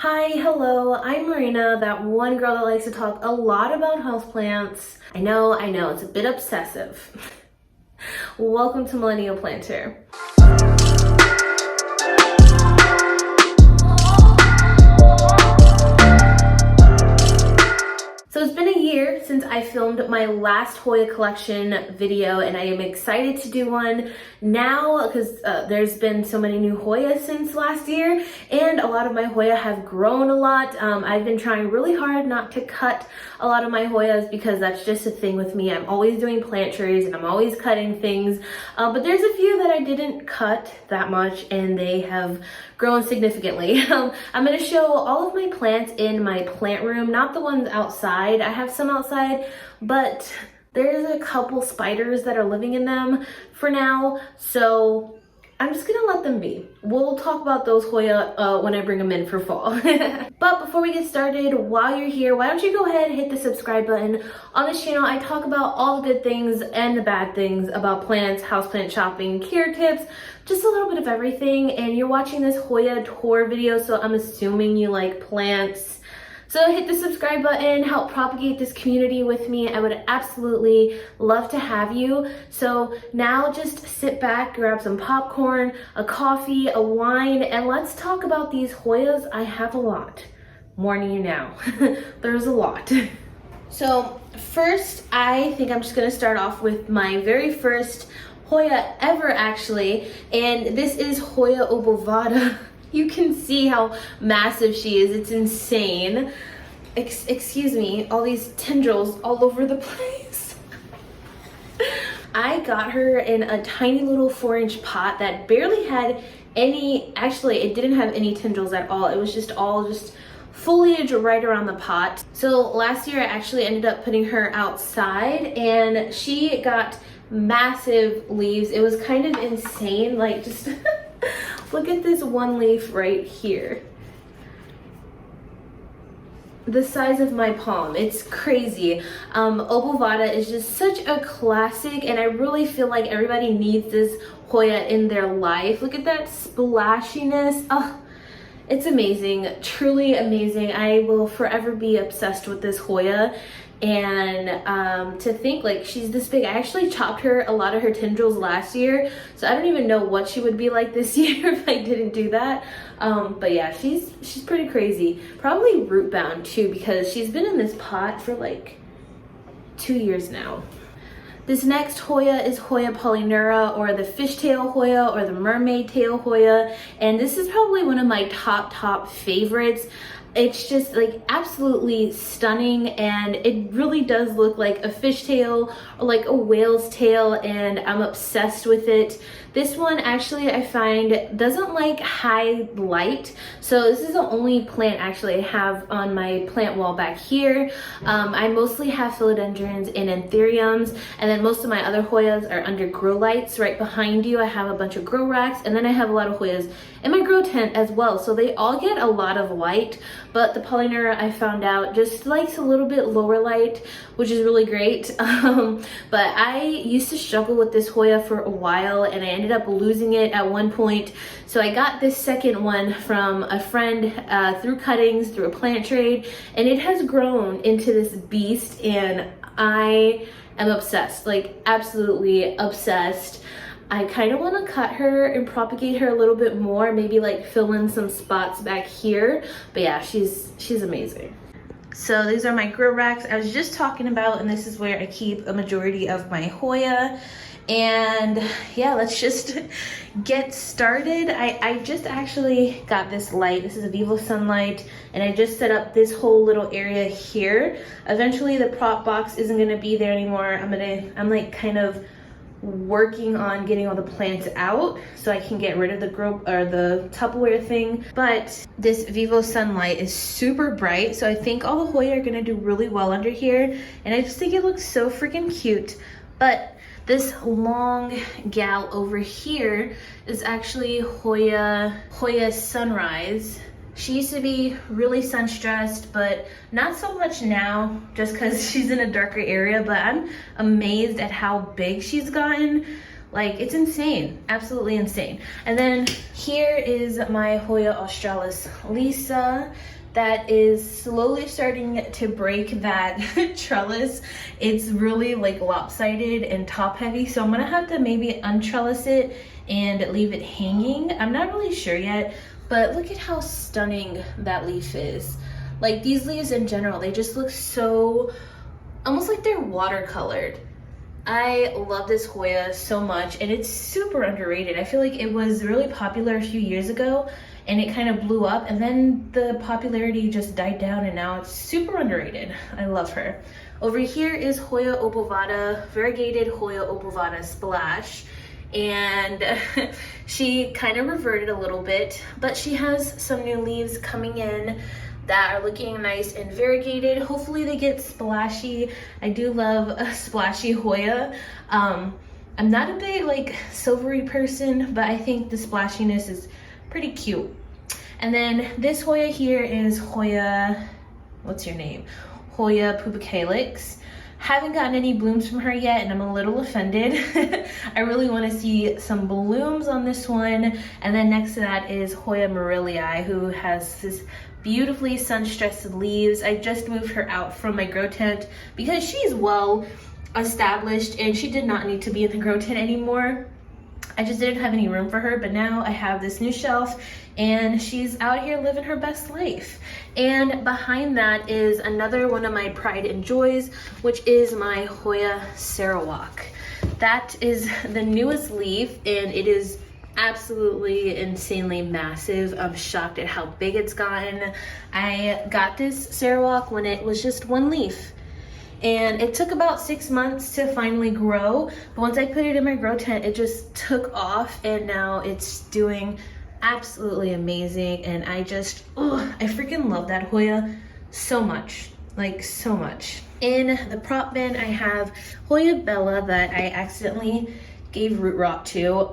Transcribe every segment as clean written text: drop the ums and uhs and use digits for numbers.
Hi, hello, I'm Marina, that one girl that likes to talk a lot about houseplants. I know, it's a bit obsessive. Welcome to Millennial Planter. So it's been a year since I filmed my last Hoya collection video, and I am excited to do one now because there's been so many new Hoyas since last year, and a lot of my Hoya have grown a lot. I've been trying really hard not to cut a lot of my Hoyas because that's just a thing with me. I'm always doing plant trees and I'm always cutting things, but there's a few that I didn't cut that much and they have grown significantly. I'm going to show all of my plants in my plant room, not the ones outside. I have some outside, but there's a couple spiders that are living in them for now, so I'm just gonna let them be. We'll talk about those Hoya when I bring them in for fall. But before we get started, while you're here, why don't you go ahead and hit the subscribe button. On this channel, I talk about all the good things and the bad things about plants, houseplant shopping, care tips, just a little bit of everything. And you're watching this Hoya tour video, so I'm assuming you like plants. So hit the subscribe button, help propagate this community with me. I would absolutely love to have you. So now just sit back, grab some popcorn, a coffee, a wine, and let's talk about these Hoyas. I have a lot. Warning you now, there's a lot. So first, I think I'm just gonna start off with my very first Hoya ever actually, and this is Hoya obovata. You can see how massive she is. It's insane. Excuse me, all these tendrils all over the place. I got her in a tiny little 4-inch pot that barely had any, actually it didn't have any tendrils at all. It was just all foliage right around the pot. So last year I actually ended up putting her outside and she got massive leaves. It was kind of insane, like just look at this one leaf right here. The size of my palm. It's crazy. Obovata is just such a classic, and I really feel like everybody needs this Hoya in their life. Look at that splashiness. Oh, it's amazing. Truly amazing. I will forever be obsessed with this Hoya. And to think like she's this big, I actually chopped her a lot of her tendrils last year, so I don't even know what she would be like this year if I didn't do that. But yeah, she's pretty crazy. Probably root bound too, because she's been in this pot for like 2 years now. This next Hoya is Hoya polyneura, or the fishtail Hoya, or the mermaid tail Hoya, and this is probably one of my top favorites. It's just like absolutely stunning, and it really does look like a fishtail or like a whale's tail, and I'm obsessed with it. This one actually I find doesn't like high light, so this is the only plant actually I have on my plant wall back here. I mostly have philodendrons and anthuriums, and then most of my other Hoyas are under grow lights. Right behind you I have a bunch of grow racks, and then I have a lot of Hoyas in my grow tent as well, so they all get a lot of light. But the polyneura I found out just likes a little bit lower light, which is really great. But I used to struggle with this Hoya for a while, and I ended up losing it at one point. So I got this second one from a friend through cuttings, through a plant trade, and it has grown into this beast, and I am obsessed, like absolutely obsessed. I kind of want to cut her and propagate her a little bit more, maybe like fill in some spots back here. But yeah, she's amazing. So these are my grow racks I was just talking about, and this is where I keep a majority of my Hoya. And yeah, let's just get started. I just actually got this light. This is a Vivo sunlight, and I just set up this whole little area here. Eventually the prop box isn't gonna be there anymore. I'm like kind of working on getting all the plants out so I can get rid of the the Tupperware thing. But this Vivo sunlight is super bright, so I think all the Hoya are gonna do really well under here, and I just think it looks so freaking cute. But this long gal over here is actually Hoya Sunrise. She used to be really sun stressed, but not so much now, just because she's in a darker area. But I'm amazed at how big she's gotten. Like, it's insane, absolutely insane. And then here is my Hoya Australis Lisa that is slowly starting to break that trellis. It's really like lopsided and top heavy, so I'm gonna have to maybe untrellis it and leave it hanging. I'm not really sure yet, but look at how stunning that leaf is. Like, these leaves in general, they just look so, almost like they're watercolored. I love this Hoya so much, and it's super underrated. I feel like it was really popular a few years ago and it kind of blew up, and then the popularity just died down and now it's super underrated. I love her. Over here is Hoya obovata, variegated Hoya obovata Splash, and she kind of reverted a little bit, but she has some new leaves coming in that are looking nice and variegated. Hopefully they get splashy. I do love a splashy Hoya. I'm not a big like silvery person, but I think the splashiness is pretty cute. And then this Hoya here is Hoya, what's your name? Hoya pubicalyx. Haven't gotten any blooms from her yet, and I'm a little offended. I really want to see some blooms on this one. And then next to that is Hoya morellii, who has this beautifully sun-stressed leaves. I just moved her out from my grow tent because she's well established and she did not need to be in the grow tent anymore. I just didn't have any room for her, but now I have this new shelf and she's out here living her best life. And behind that is another one of my pride and joys, which is my Hoya Sarawak. That is the newest leaf and it is absolutely insanely massive. I'm shocked at how big it's gotten. I got this Sarawak when it was just one leaf, and it took about 6 months to finally grow, but once I put it in my grow tent, it just took off and now it's doing absolutely amazing. And I just, I freaking love that Hoya so much, like so much. In the prop bin, I have Hoya Bella that I accidentally gave root rot to,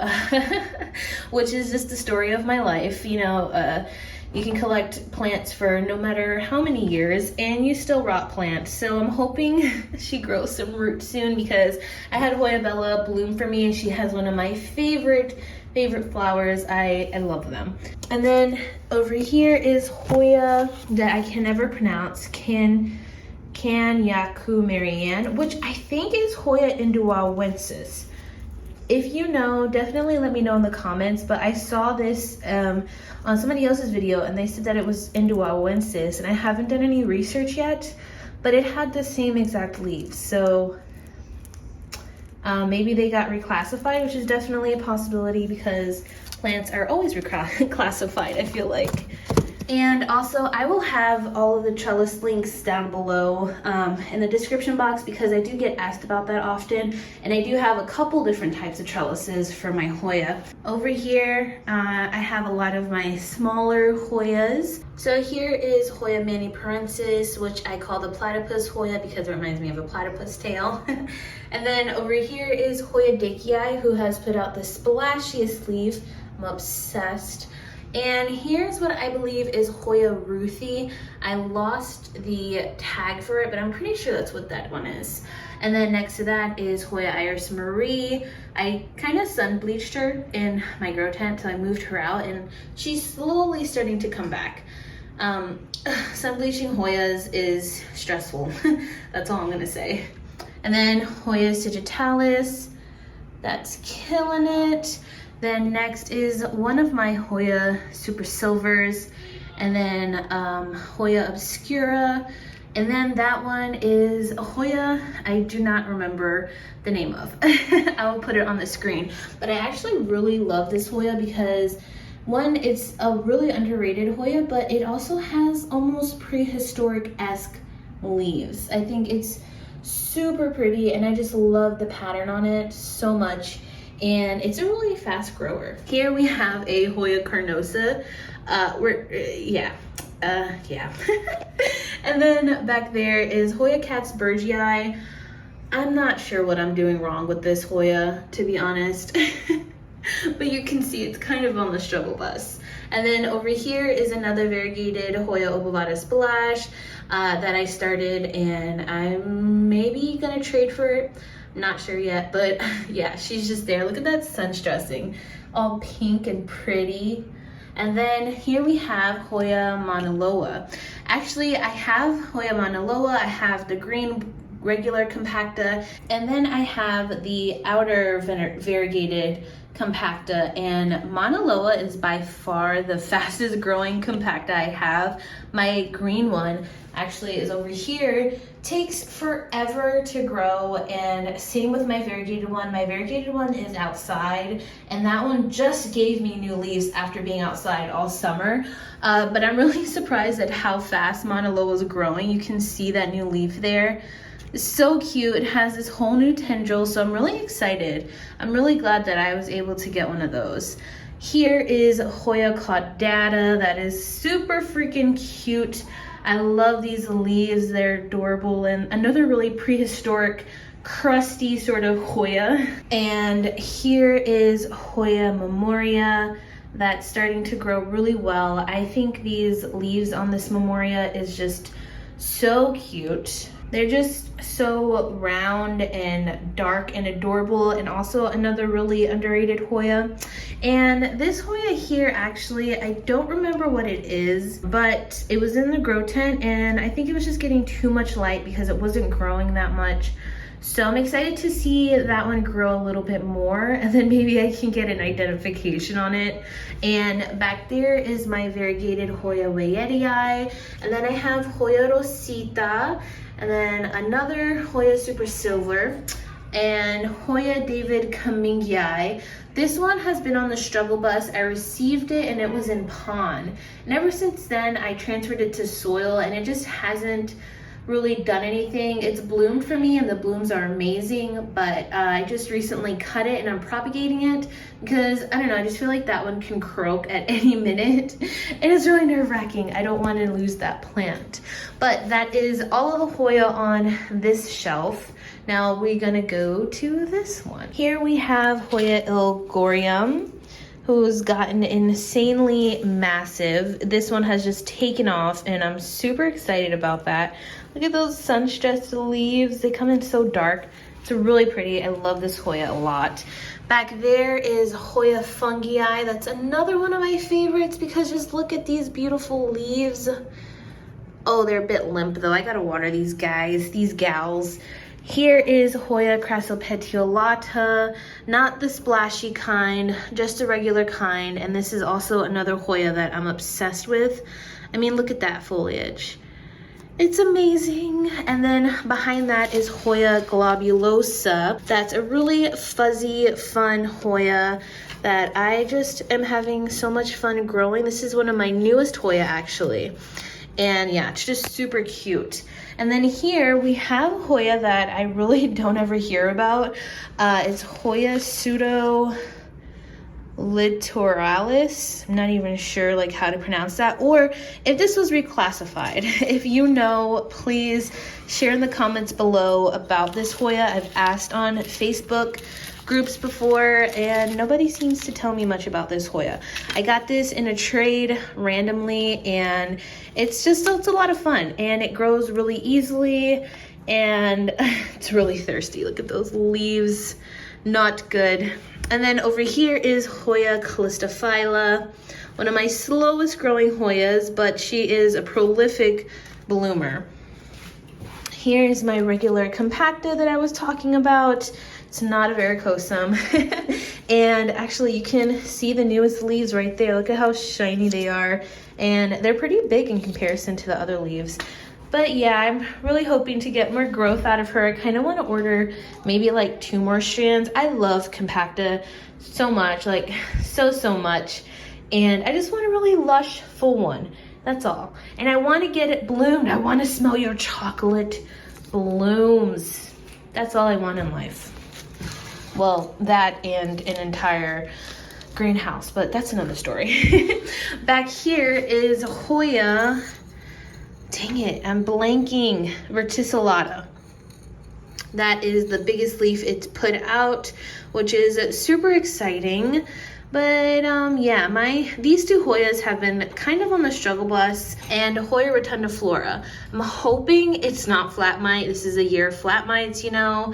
which is just the story of my life. You know, you can collect plants for no matter how many years and you still rot plants. So I'm hoping she grows some roots soon, because I had Hoya Bella bloom for me and she has one of my favorite flowers. I love them. And then over here is Hoya that I can never pronounce, Kanyaku Marianne, which I think is Hoya induawensis. If you know, definitely let me know in the comments, but I saw this on somebody else's video and they said that it was induawensis, and I haven't done any research yet, but it had the same exact leaves. So maybe they got reclassified, which is definitely a possibility because plants are always reclassified, I feel like. And also, I will have all of the trellis links down below in the description box, because I do get asked about that often, and I do have a couple different types of trellises for my Hoya. Over here, I have a lot of my smaller Hoyas. So here is Hoya maniparensis, which I call the platypus Hoya because it reminds me of a platypus tail. And then over here is Hoya Dakii, who has put out the splashiest leaf. I'm obsessed. And here's what I believe is Hoya Ruthie. I lost the tag for it, but I'm pretty sure that's what that one is. And then next to that is Hoya Iris Marie. I kind of sun bleached her in my grow tent, so I moved her out and she's slowly starting to come back. Sun bleaching Hoyas is stressful. That's all I'm gonna say. And then Hoya Digitalis, that's killing it. Then next is one of my Hoya Super Silvers, and then Hoya Obscura, and then that one is a Hoya I do not remember the name of. I will put it on the screen. But I actually really love this Hoya because, one, it's a really underrated Hoya, but it also has almost prehistoric-esque leaves. I think it's super pretty and I just love the pattern on it so much. And it's a really fast grower. Here we have a Hoya carnosa. And then back there is Hoya Katzbergii. I'm not sure what I'm doing wrong with this Hoya, to be honest. But you can see it's kind of on the struggle bus. And then over here is another variegated Hoya obovata Splash that I started, and I'm maybe gonna trade for it. Not sure yet, but yeah, she's just there. Look at that sun's dressing, all pink and pretty. And then here we have Hoya Mauna Loa. Actually, I have Hoya Mauna Loa. I have the green regular compacta, and then I have the outer variegated compacta, and Mauna Loa is by far the fastest growing compacta I have. My green one actually is over here, takes forever to grow, and same with my variegated one. My variegated one is outside, and that one just gave me new leaves after being outside all summer. But I'm really surprised at how fast Mauna Loa is growing. You can see that new leaf there. It's so cute. It has this whole new tendril, so I'm really excited. I'm really glad that I was able to get one of those. Here is Hoya Caudata. That is super freaking cute. I love these leaves. They're adorable, and another really prehistoric, crusty sort of Hoya. And here is Hoya Memoria. That's starting to grow really well. I think these leaves on this Memoria is just so cute. They're just so round and dark and adorable, and also another really underrated Hoya. And this Hoya here, actually, I don't remember what it is, but it was in the grow tent, and I think it was just getting too much light because it wasn't growing that much. So I'm excited to see that one grow a little bit more, and then maybe I can get an identification on it. And back there is my variegated Hoya Waiyetii, and then I have Hoya Rosita, and then another Hoya Super Silver, and Hoya David Kamingyai. This one has been on the struggle bus. I received it and it was in pond. And ever since then, I transferred it to soil, and it just hasn't really done anything. It's bloomed for me, and the blooms are amazing, but I just recently cut it and I'm propagating it because, I don't know, I just feel like that one can croak at any minute, and it's really nerve-wracking. I don't want to lose that plant. But that is all of the Hoya on this shelf. Now we're gonna go to this one. Here we have Hoya Ilgorium, who's gotten insanely massive. This one has just taken off, and I'm super excited about that. Look at those sun-stressed leaves. They come in so dark. It's really pretty. I love this Hoya a lot. Back there is Hoya Fungii. That's another one of my favorites because just look at these beautiful leaves. Oh, they're a bit limp though. I gotta water these guys, these gals. Here is Hoya Crassopetiolata, not the splashy kind, just a regular kind, and this is also another Hoya that I'm obsessed with. I mean, look at that foliage. It's amazing. And then behind that is Hoya globulosa. That's a really fuzzy, fun Hoya that I just am having so much fun growing. This is one of my newest Hoya, actually. And yeah, it's just super cute. And then here we have Hoya that I really don't ever hear about. It's Hoya Pseudo Litoralis. I'm not even sure like how to pronounce that, or if this was reclassified. If you know, please share in the comments below about this Hoya. I've asked on Facebook groups before, and nobody seems to tell me much about this Hoya. I got this in a trade randomly, and it's a lot of fun, and it grows really easily, and it's really thirsty. Look at those leaves, not good. And then over here is Hoya Callistophylla, one of my slowest growing Hoyas, but she is a prolific bloomer. Here's my regular compacta that I was talking about. It's not a varicosum. And actually you can see the newest leaves right there. Look at how shiny they are. And they're pretty big in comparison to the other leaves. But yeah, I'm really hoping to get more growth out of her. I kind of want to order maybe like 2 more strands. I love compacta so much, like so much. And I just want a really lush full one. That's all. And I want to get it bloomed. I want to smell your chocolate blooms. That's all I want in life. Well, that and an entire greenhouse, but that's another story. Back here is Hoya, dang it, I'm blanking, verticillata. That is the biggest leaf it's put out, which is super exciting. But yeah, these two Hoyas have been kind of on the struggle bus, and Hoya rotundiflora. I'm hoping it's not flat mite. This is a year of flat mites, you know.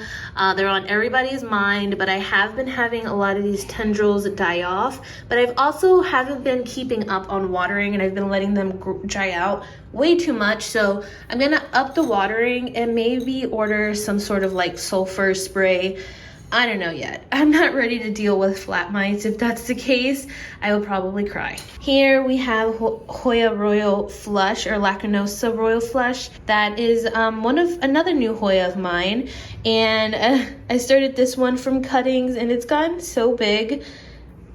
They're on everybody's mind, but I have been having a lot of these tendrils die off. But I've also haven't been keeping up on watering, and I've been letting them dry out way too much. So I'm gonna up the watering and maybe order some sort of like sulfur spray. I don't know yet. I'm not ready to deal with flat mites. If that's the case, I will probably cry. Here we have Hoya Royal Flush, or Lacunosa Royal Flush. That is another new Hoya of mine. And I started this one from cuttings and it's gotten so big.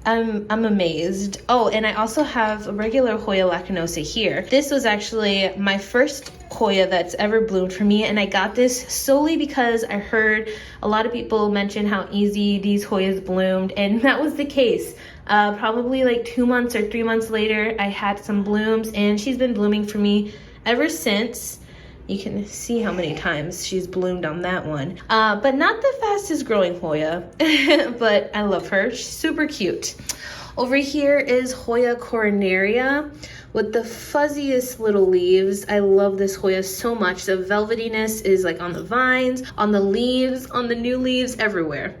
I'm amazed. Oh, and I also have a regular Hoya Lacunosa here. This was actually my first Hoya that's ever bloomed for me, and I got this solely because I heard a lot of people mention how easy these Hoyas bloomed, and that was the case. Probably like 2 months or 3 months later, I had some blooms, and she's been blooming for me ever since. You can see how many times she's bloomed on that one. But not the fastest growing Hoya, but I love her. She's super cute. Over here is Hoya coronaria with the fuzziest little leaves. I love this Hoya so much. The velvetiness is like on the vines, on the leaves, on the new leaves, everywhere.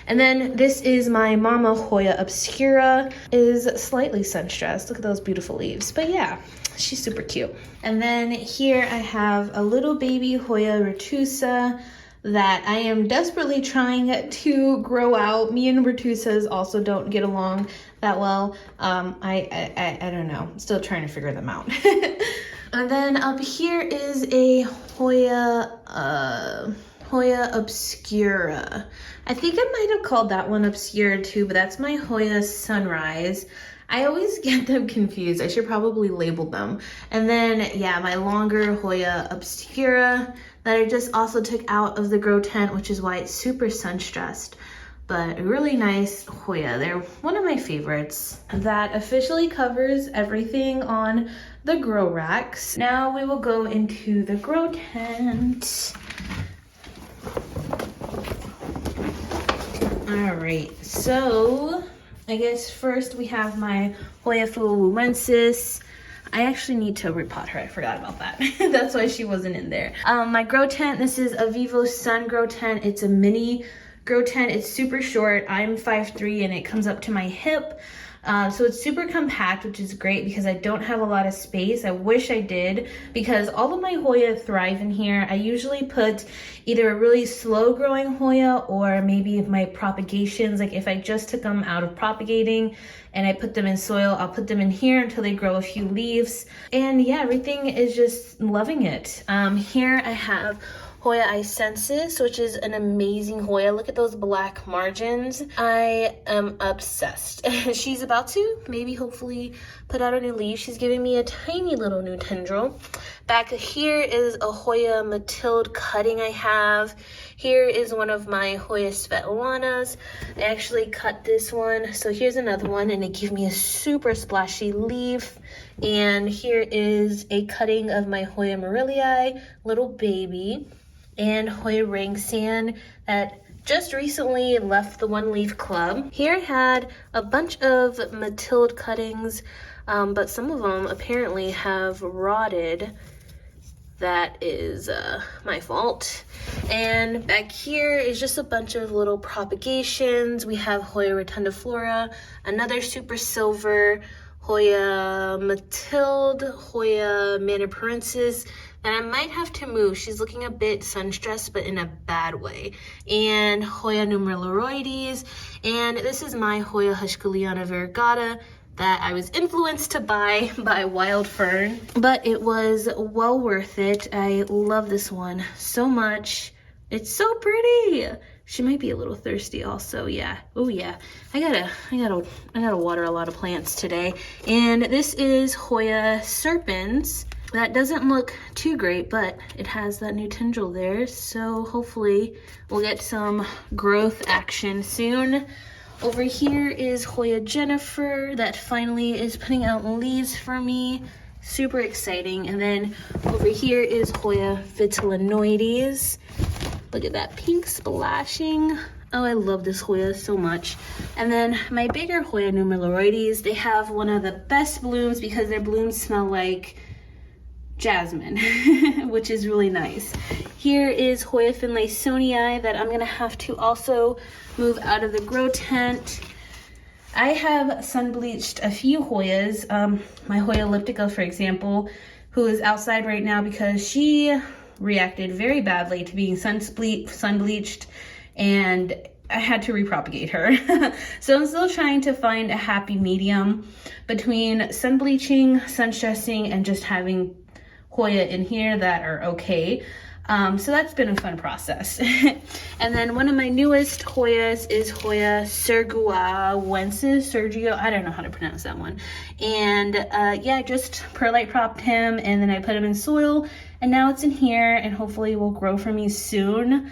And then this is my mama Hoya obscura. Is slightly sun-stressed. Look at those beautiful leaves. But yeah, she's super cute. And then here I have a little baby Hoya retusa that I am desperately trying to grow out. Me and retusas also don't get along that well. I don't know. I'm still trying to figure them out. And then up here is a Hoya obscura. I think I might have called that one obscura too, but that's my Hoya sunrise. I always get them confused. I should probably label them. And then, yeah, my longer Hoya obscura that I just also took out of the grow tent, which is why it's super sun-stressed. But a really nice Hoya. They're one of my favorites. That officially covers everything on the grow racks. Now we will go into the grow tent. All right, so I guess first we have my Hoya fluoruensis. I actually need to repot her. I forgot about that. That's why she wasn't in there. My grow tent, this is a Vivo Sun grow tent. It's a mini grow tent. It's super short. I'm 5'3" and it comes up to my hip. So it's super compact, which is great because I don't have a lot of space. I wish I did, because all of my Hoya thrive in here. I usually put either a really slow growing Hoya, or maybe if my propagations, like if I just took them out of propagating and I put them in soil, I'll put them in here until they grow a few leaves. And yeah, everything is just loving it. Here I have Hoya I, which is an amazing Hoya. Look at those black margins. I am obsessed. She's about to maybe hopefully put out a new leaf. She's giving me a tiny little new tendril. Back here is a Hoya Matilde cutting I have. Here is one of my Hoya Svetlanas. I actually cut this one. So here's another one, and it gave me a super splashy leaf. And here is a cutting of my Hoya Morellii, little baby. And Hoya Rangsan that just recently left the One Leaf Club. Here I had a bunch of Matilde cuttings, but some of them apparently have rotted. That is my fault. And back here is just a bunch of little propagations. We have Hoya rotundiflora, another super silver, Hoya Matilde, Hoya maniparensis, and I might have to move. She's looking a bit sun-stressed, but in a bad way. And Hoya numeroloides, and this is my Hoya Hushkaliana variegata that I was influenced to buy by Wild Fern, but it was well worth it. I love this one so much. It's so pretty. She might be a little thirsty also, yeah. Oh yeah, I gotta water a lot of plants today. And this is Hoya serpens. That doesn't look too great, but it has that new tendril there. So hopefully we'll get some growth action soon. Over here is Hoya Jennifer that finally is putting out leaves for me. Super exciting. And then over here is Hoya Vitilinoides. Look at that pink splashing. Oh, I love this Hoya so much. And then my bigger Hoya numeroloides, they have one of the best blooms because their blooms smell like jasmine, which is really nice. Here is Hoya Finlaysonii that I'm gonna have to also move out of the grow tent. I have sun bleached a few Hoyas, my Hoya elliptica, for example, who is outside right now because she reacted very badly to being sun bleached, and I had to repropagate her. So I'm still trying to find a happy medium between sun bleaching, sun stressing, and just having Hoya in here that are okay. So that's been a fun process. And then one of my newest Hoyas is Hoya serguawensis, Sergio, I don't know how to pronounce that one. And yeah, I just perlite propped him and then I put him in soil and now it's in here and hopefully will grow for me soon.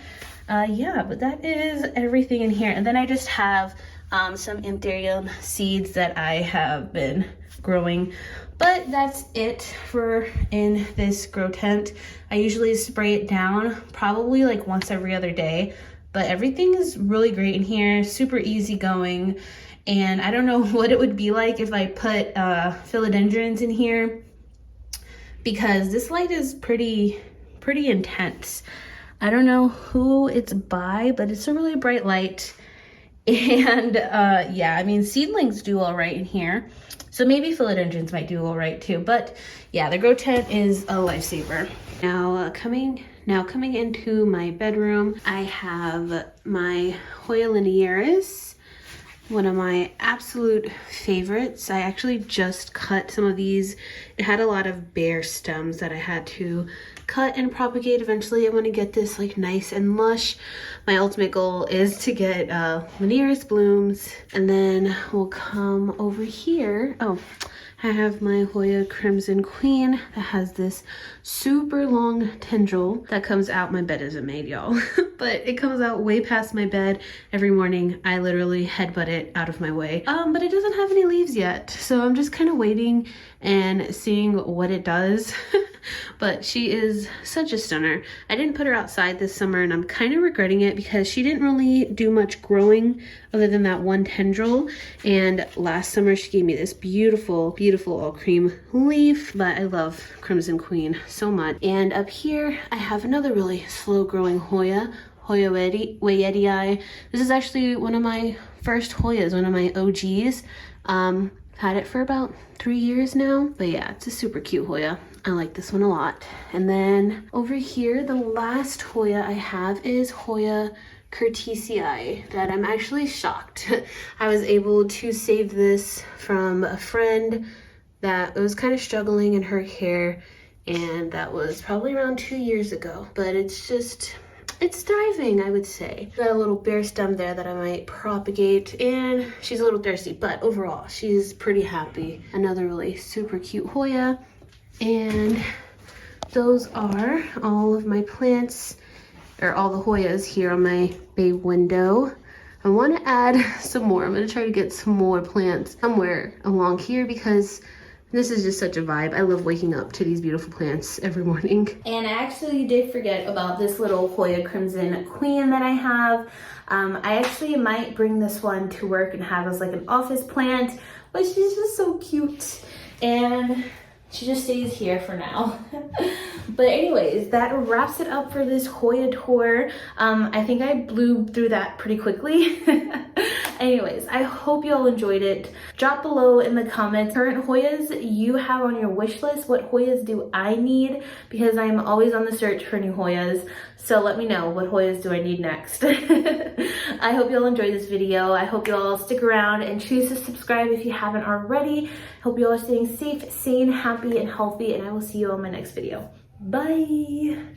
Yeah, but that is everything in here. And then I just have some Anthurium seeds that I have been growing. But that's it for in this grow tent. I usually spray it down probably like once every other day, but everything is really great in here, super easy going. And I don't know what it would be like if I put philodendrons in here because this light is pretty intense. I don't know who it's by, but it's a really bright light. And yeah, I mean, seedlings do all right in here. So maybe philodendrons might do all right too. But yeah, the grow tent is a lifesaver. Now coming into my bedroom, I have my Hoya linearis, one of my absolute favorites. I actually just cut some of these. It had a lot of bare stems that I had to cut and propagate. Eventually I want to get this like nice and lush. My ultimate goal is to get linearis blooms, and then we'll come over here. Oh, I have my Hoya Crimson Queen that has this super long tendril that comes out. My bed isn't made, y'all, but it comes out way past my bed every morning. I literally headbutt it out of my way. But it doesn't have any leaves yet, so I'm just kind of waiting and seeing what it does. But she is such a stunner. I didn't put her outside this summer and I'm kind of regretting it because she didn't really do much growing other than that one tendril. And last summer she gave me this beautiful all cream leaf. But I love Crimson Queen so much. And up here I have another really slow growing Hoya, Hoya Weyedii. This is actually one of my first Hoyas, one of my OGs. Had it for about 3 years now, but yeah, it's a super cute Hoya. I like this one a lot. And then over here, the last Hoya I have is Hoya Curtisii that I'm actually shocked. I was able to save this from a friend that was kind of struggling in her hair, and that was probably around 2 years ago, but it's thriving, I would say. Got a little bare stem there that I might propagate, and she's a little thirsty, but overall, she's pretty happy. Another really super cute Hoya, and those are all of my plants, or all the Hoyas here on my bay window. I want to add some more. I'm going to try to get some more plants somewhere along here because this is just such a vibe. I love waking up to these beautiful plants every morning. And I actually did forget about this little Hoya Crimson Queen that I have. I actually might bring this one to work and have as like an office plant, but she's just so cute. And she just stays here for now. But anyways, that wraps it up for this Hoya tour. I think I blew through that pretty quickly. Anyways, I hope you all enjoyed it. Drop below in the comments current Hoyas you have on your wish list. What Hoyas do I need? Because I'm always on the search for new Hoyas. So let me know, what Hoyas do I need next? I hope you all enjoyed this video. I hope you all stick around and choose to subscribe if you haven't already. Hope you all are staying safe, sane, happy, and healthy, and I will see you on my next video. Bye!